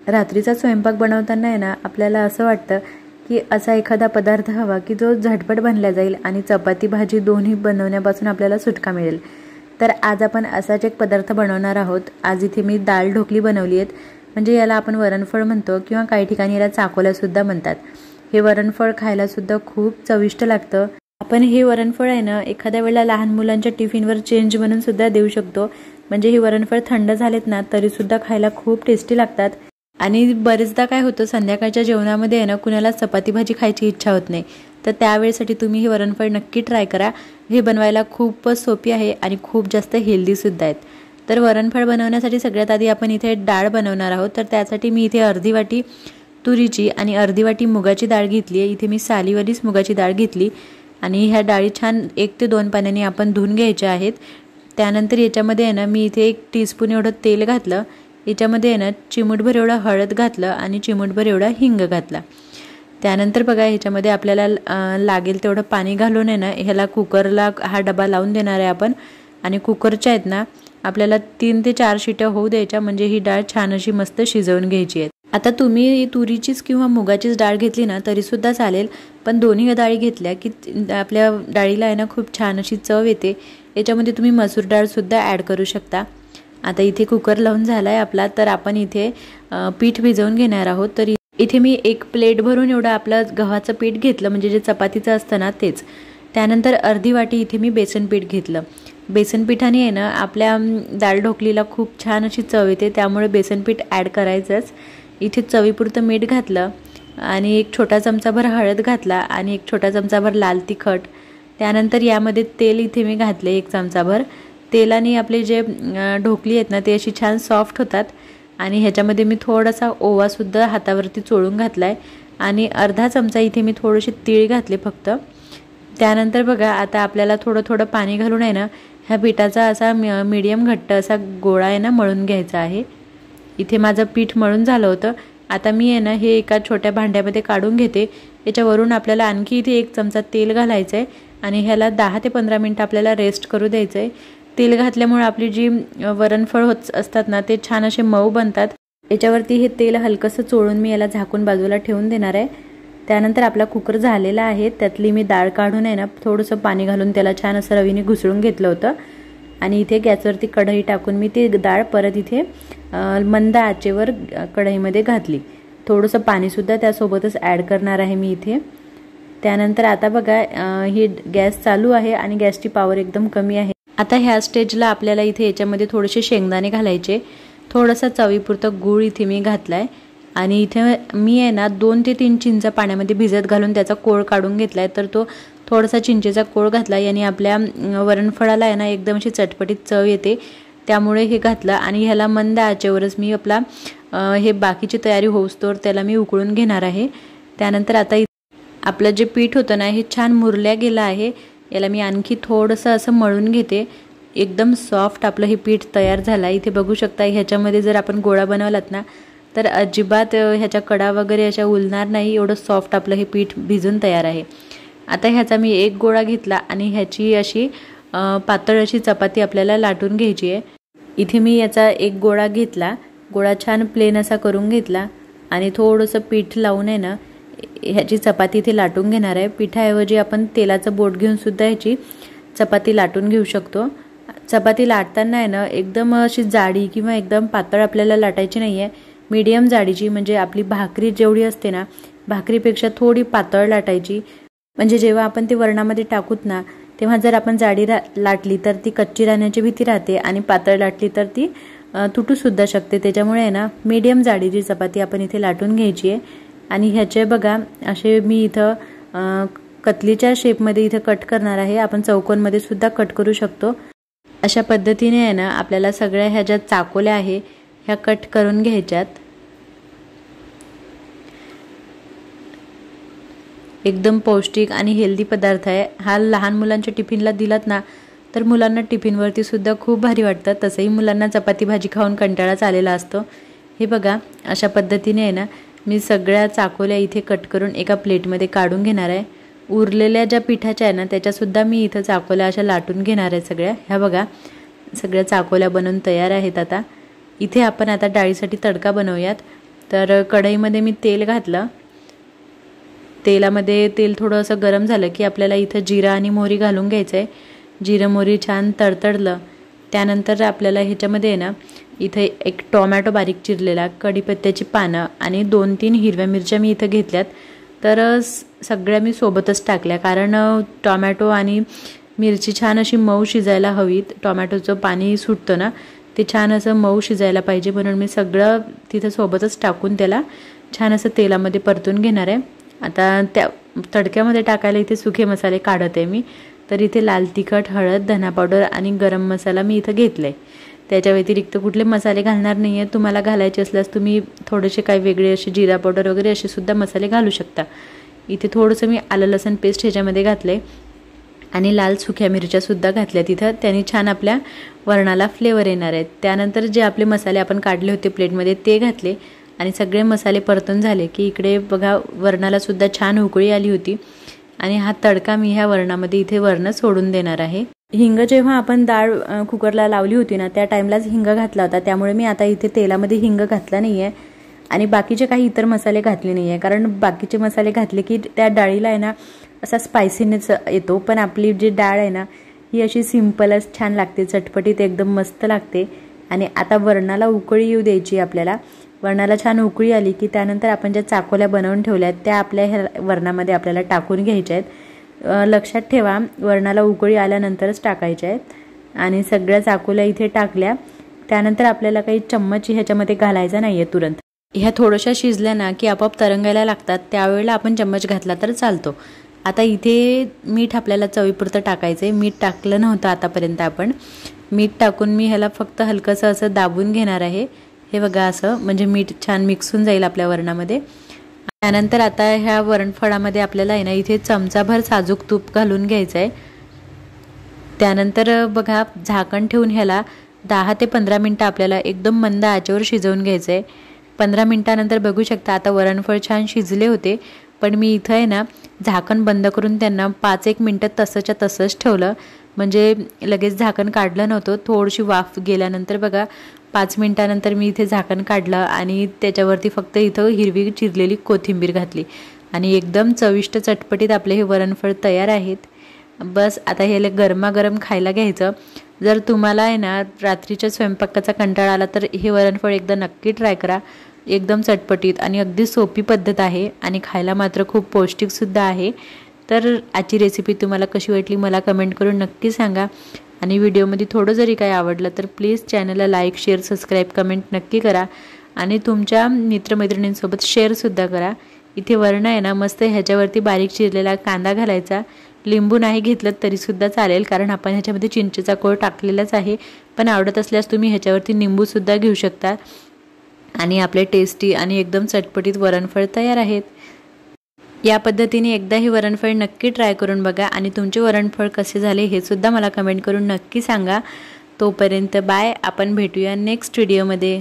रात्रीचा स्वयंपाक बनवताना आहे ना आपल्याला असं वाटतं की असा एखादा पदार्थ हवा की जो झटपट बनला जाईल आणि चपाती भाजी दोन्ही बनवण्यापासून आपल्याला सुटका मिळेल। तर आज आपण असाच एक पदार्थ बनवणार आहोत। आज इथे मी डाळ ढोकली बनवली आहे, म्हणजे याला आपण वरणफळ म्हणतो किंवा काही ठिकाणी याला चाकोला सुद्धा म्हणतात। हे वरणफळ खायला सुद्धा खूप चविष्ट लागतं। आपण हे वरणफळ आहे ना एखाद्या वेळेला लहान मुलांच्या टिफिनवर चेंज म्हणून सुद्धा देऊ शकतो। म्हणजे हे वरणफळ थंड झालेत ना तरी सुद्धा खायला खूप टेस्टी लागतात। आणि बरेचदा काय होतं संध्याकाळच्या जेवणामध्ये आहे ना कुणाला चपाती भाजी खायची इच्छा होत नाही, तर त्यावेळेसाठी तुम्ही हे वरणफळ नक्की ट्राय करा। हे बनवायला खूपच सोपी आहे आणि खूप जास्त हेल्दी सुद्धा आहेत। तर वरणफळ बनवण्यासाठी सगळ्यात आधी आपण इथे डाळ बनवणार आहोत। तर त्यासाठी मी इथे अर्धी वाटी तुरीची आणि अर्धी वाटी मुगाची डाळ घेतली आहे। इथे मी सालीवालीच मुगाची डाळ घेतली आणि ह्या डाळी छान 1 ते 2 पाण्याने आपण धुवून घ्यायच्या आहेत। त्यानंतर याच्यामध्ये आहे ना मी इथे 1 टीस्पून एवढं तेल घातलं। याच्यामध्ये आहे ना चिमूटभर एवढा हळद घातलं आणि चिमूटभर एवढा हिंग घातला। त्यानंतर बघा ह्याच्यामध्ये आपल्याला लागेल तेवढं पाणी घालून आहे ना ह्याला कुकरला हा डबा लावून देणार आहे आपण। आणि कुकरच्या आहेत ना आपल्याला 3 ते 4 शिट्या होऊ द्यायच्या, म्हणजे ही डाळ छान अशी मस्त शिजवून घ्यायची आहे। आता तुम्ही तुरीचीच किंवा मुगाचीच डाळ घेतली ना तरी सुद्धा चालेल, पण दोन्ही डाळी घेतल्या की आपल्या डाळीला आहे ना खूप छान अशी चव येते। याच्यामध्ये तुम्ही मसूर डाळ सुद्धा ॲड करू शकता। आता इथे कुकर लावून झालाय आपला, तर आपण इथे पीठ भिजवून घेणार आहोत। तर इथे मी 1 प्लेट भरून एवढं आपलं गव्हाचं पीठ घेतलं, म्हणजे जे चपातीचं असतं ना तेच। त्यानंतर अर्धी वाटी इथे मी बेसन पीठ घेतलं। बेसन पिठाने आहे ना आपल्या डाळ ढोकलीला खूप छान अशी चव येते, त्यामुळे बेसन पीठ ॲड करायचंच। इथे चवीपुरतं मीठ घातलं आणि 1 छोटा चमचाभर हळद घातला आणि 1 छोटा चमचाभर लाल तिखट। त्यानंतर यामध्ये तेल इथे मी घातले 1 चमचाभर। तेलाने आपले जे ढोकली आहेत ना ते अशी छान सॉफ्ट होतात। आणि ह्याच्यामध्ये मी थोडासा ओवा सुद्धा हातावरती चोळून घातलाय आणि अर्धा चमचा इथे मी थोडेसे तीळ घातले फक्त। त्यानंतर बघा आता आपल्याला थोडं थोडं पाणी घालून आहे ना ह्या पिठाचा असा मीडियम घट्ट असा गोळा आहे ना मळून घ्यायचा आहे। इथे माझं पीठ मळून झालं होतं। आता मी आहे ना हे एका छोट्या भांड्यामध्ये काढून घेते। याच्यावरून आपल्याला आणखी इथे 1 चमचा तेल घालायचं आहे आणि ह्याला 10 ते 15 मिनिटं आपल्याला रेस्ट करू द्यायचं आहे। तेल घातल्यामुळे आपली जी वरणफळ होत असतात ना ते छान असे मऊ बनतात। याच्यावरती हे तेल हलकंसं चोळून मी याला झाकून बाजूला ठेवून देणार आहे। त्यानंतर आपला कुकर झालेला आहे, त्यातली मी डाळ काढून आहे ना थोडंसं पाणी घालून त्याला छान असं रवीने घुसळून घेतलं होतं। आणि इथे गॅसवरती कढई टाकून मी ती डाळ परत इथे मंद आचेवर कढईमध्ये घातली। थोडंसं पाणीसुद्धा त्यासोबतच ॲड करणार आहे मी इथे। त्यानंतर आता बघा ही गॅस चालू आहे आणि गॅसची पॉवर एकदम कमी आहे। आता ह्या स्टेजला आपल्याला इथे याच्यामध्ये थोडेसे शेंगदाणे घालायचे, थोडासा चवीपुरतं गूळ इथे मी घातलाय आणि इथे मी आहे ना 2 ते 3 चिंच पाण्यामध्ये भिजत घालून त्याचा कोळ काढून घेतलाय। तर तो थोडासा चिंचेचा कोळ घातला याने आपल्या वरणफळाला आहे ना एकदम अशी चटपटीत चव येते, त्यामुळे हे घातलं। आणि ह्याला मंद आचेवरच मी आपला हे बाकीची तयारी होऊस्तोवर त्याला मी उकळून घेणार आहे। त्यानंतर आता आपलं जे पीठ होतं ना हे छान मुरल्या गेलं आहे। याला मी आणखी थोडंसं असं मळून घेते। एकदम सॉफ्ट आपलं हे पीठ तयार झालं आहे। इथे बघू शकता ह्याच्यामध्ये जर आपण गोळा बनवलात ना तर अजिबात ह्याच्या कडा वगैरे अशा उलणार नाही, एवढं सॉफ्ट आपलं हे पीठ भिजून तयार आहे। आता ह्याचा मी 1 गोळा घेतला आणि ह्याची अशी पातळ अशी चपाती आपल्याला लाटून घ्यायची आहे। इथे मी याचा 1 गोळा घेतला, गोळा छान प्लेन असा करून घेतला आणि थोडंसं पीठ लावून आहे ना ह्याची चपाती इथे लाटून घेणार आहे। पिठाऐवजी आपण तेलाचं बोट घेऊन सुद्धा ह्याची चपाती लाटून घेऊ शकतो। चपाती लाटताना आहे ना एकदम अशी जाडी किंवा एकदम पातळ आपल्याला लाटायची नाही आहे, मीडियम जाडीची, म्हणजे आपली भाकरी जेवढी असते ना भाकरीपेक्षा थोडी पातळ लाटायची। म्हणजे जेव्हा आपण ते वरणामध्ये टाकूत ना तेव्हा जर आपण जाडी लाटली तर ती कच्ची राहण्याची भीती राहते आणि पातळ लाटली तर ती तुटू सुद्धा शकते। त्याच्यामुळे आहे ना मीडियम जाडीची चपाती आपण इथे लाटून घ्यायची आहे। आणि ह्याचे बघा असे मी इथं कतलीच्या शेपमध्ये इथे कट करणार आहे। आपण चौकोनमध्ये सुद्धा कट करू शकतो। अशा पद्धतीने आहे ना आपल्याला सगळ्या ह्या ज्या चाकोल्या आहे ह्या कट करून घ्यायच्यात। एकदम पौष्टिक आणि हेल्दी पदार्थ आहे हा। लहान मुलांच्या टिफिनला दिलात ना तर मुलांना टिफिनवरती सुद्धा खूप भारी वाटतं। तसंही मुलांना चपाती भाजी खाऊन कंटाळाच आलेला असतो। हे बघा अशा पद्धतीने आहे ना मी सगळ्या चाकोल्या इथे कट करून एका प्लेटमध्ये काढून घेणार आहे। उरलेल्या ज्या पिठाच्या आहे ना त्याच्यासुद्धा मी इथं चाकोल्या अशा लाटून घेणार आहे सगळ्या। ह्या बघा सगळ्या चाकोल्या बनवून तयार आहेत। आता इथे आपण आता डाळीसाठी तडका बनवूयात। तर कढईमध्ये मी तेल घातलं. तेलामध्ये तेल थोडं असं गरम झालं की आपल्याला इथं जिरा आणि मोहरी घालून घ्यायचं आहे. जिरं मोहरी छान तडतडलं त्यानंतर आपल्याला ह्याच्यामध्ये आहे ना इथे एक टोमॅटो बारीक चिरलेला, कढीपत्त्याची पानं आणि 2-3 हिरव्या मिरच्या मी इथं घेतल्यात. तर सगळ्या मी सोबतच टाकल्या, कारण टोमॅटो आणि मिरची छान अशी मऊ शिजायला हवीत. टोमॅटोचं पाणी सुटतं ना, ते छान असं मऊ शिजायला पाहिजे, म्हणून मी सगळं तिथं सोबतच टाकून त्याला छान असं तेलामध्ये परतून घेणार आहे. आता त्या तडक्यामध्ये टाकायला इथे सुके मसाले काढत आहे मी. तर इथे लाल तिखट, हळद, धना पावडर आणि गरम मसाला मी इथं घेतला आहे. त्याच्या व्यतिरिक्त कुठले मसाले घालणार नाही आहे. तुम्हाला घालायचे असल्यास तुम्ही थोडेसे काही वेगळे असे जिरा पावडर वगैरे असे सुद्धा मसाले घालू शकता. इथे थोडंसं मी आलं लसूण पेस्ट ह्याच्यामध्ये घातले आणि लाल सुक्या मिरच्यासुद्धा घातल्या तिथं. त्याने छान आपल्या वरणाला फ्लेवर येणार आहेत. त्यानंतर जे आपले मसाले आपण काढले होते प्लेटमध्ये ते घातले आणि सगळे मसाले परतून झाले की इकडे बघा वरणाला सुद्धा छान उकळी आली होती आणि हा तडका मी ह्या वरणामध्ये इथे वरण सोडून देणार आहे. हिंग जेव्हा आपण डाळ कुकरला लावली होती ना त्या टाईमलाच हिंग घातला होता, त्यामुळे मी आता इथे तेलामध्ये हिंग घातला नाही आहे आणि बाकीचे काही इतर मसाले घातले नाही आहे, कारण बाकीचे मसाले घातले की त्या डाळीला आहे ना असा स्पायसीनेस येतो. पण आपली जी डाळ आहे ना ही अशी सिंपलच छान लागते, चटपटीत एकदम मस्त लागते. आणि आता वरणाला उकळी येऊ द्यायची आपल्याला. वरणाला छान उकळी आली की त्यानंतर आपण ज्या चाकोल्या बनवून ठेवल्यात त्या आपल्या ह्या वरणामध्ये आपल्याला टाकून घ्यायच्या आहेत. लक्षात ठेवा वरणाला उकळी आल्यानंतरच टाकायच्या आहेत. आणि सगळ्या चाकोल्या इथे टाकल्या. त्यानंतर आपल्याला काही चम्मच ह्याच्यामध्ये घालायचा नाही आहे तुरंत. ह्या थोड्याशा शिजल्या ना की आपोआप तरंगायला लागतात, त्यावेळेला आपण चम्मच घातला तर चालतो. आता इथे मीठ आपल्याला चवीपुरतं टाकायचं आहे. मीठ टाकलं नव्हतं आतापर्यंत आपण. मीठ टाकून मी ह्याला फक्त हलकंसं असं दाबून घेणार आहे. हे बघा असं, म्हणजे मीठ छान मिक्स होऊन जाईल आपल्या वरणामध्ये. त्यानंतर आता ह्या वरणफळामध्ये आपल्याला आहे ना इथे चमचाभर साजूक तूप घालून घ्यायचं आहे. त्यानंतर बघा झाकण ठेवून ह्याला 10 ते 15 मिनटं आपल्याला एकदम मंद आचेवर शिजवून घ्यायचं आहे. 15 मिनटानंतर बघू शकता आता वरणफळ छान शिजले होते, पण मी इथं आहे ना झाकण बंद करून त्यांना 5-1 मिनटं तसंच्या तसंच ठेवलं, म्हणजे लगेच झाकण काढलं नव्हतं. थोडीशी वाफ गेल्यानंतर बघा 5 मिनटानंतर मी इथे झाकण काढलं आणि त्याच्यावरती फक्त इथं हिरवी चिरलेली कोथिंबीर घातली आणि एकदम चविष्ट चटपटीत आपले हे वरणफळ तयार आहेत. बस आता हे गरमागरम खायला घ्यायचं. जर तुम्हाला आहे ना रात्रीच्या स्वयंपाकाचा कंटाळा आला तर हे वरणफळ एकदा नक्की ट्राय करा. एकदम चटपटीत आणि अगदी सोपी पद्धत आहे आणि खायला मात्र खूप पौष्टिकसुद्धा आहे. तर आजची रेसिपी तुम्हाला कशी वाटली मला कमेंट करून नक्की सांगा. आणि व्हिडिओमध्ये थोडं जरी काही आवडलं तर प्लीज चॅनलला लाईक, शेअर, सबस्क्राईब, कमेंट नक्की करा आणि तुमच्या मित्रमैत्रिणींसोबत शेअरसुद्धा करा. इथे वरण आहे ना मस्त ह्याच्यावरती बारीक चिरलेला कांदा घालायचा. लिंबू नाही घेतलं तरीसुद्धा चालेल, कारण आपण ह्याच्यामध्ये चिंचेचा कोळ टाकलेलाच आहे. पण आवडत असल्यास तुम्ही ह्याच्यावरती निंबूसुद्धा घेऊ शकता. आणि आपले टेस्टी आणि एकदम चटपटीत वरणफळ तयार आहेत. या पद्धतीने एकदा ही वरणफळ नक्की ट्राय करून बघा आणि तुमचे वरणफळ कसे झाले हे सुद्धा मला कमेंट करून नक्की सांगा. तोपर्यंत बाय. आपण भेटूया नेक्स्ट व्हिडिओमध्ये.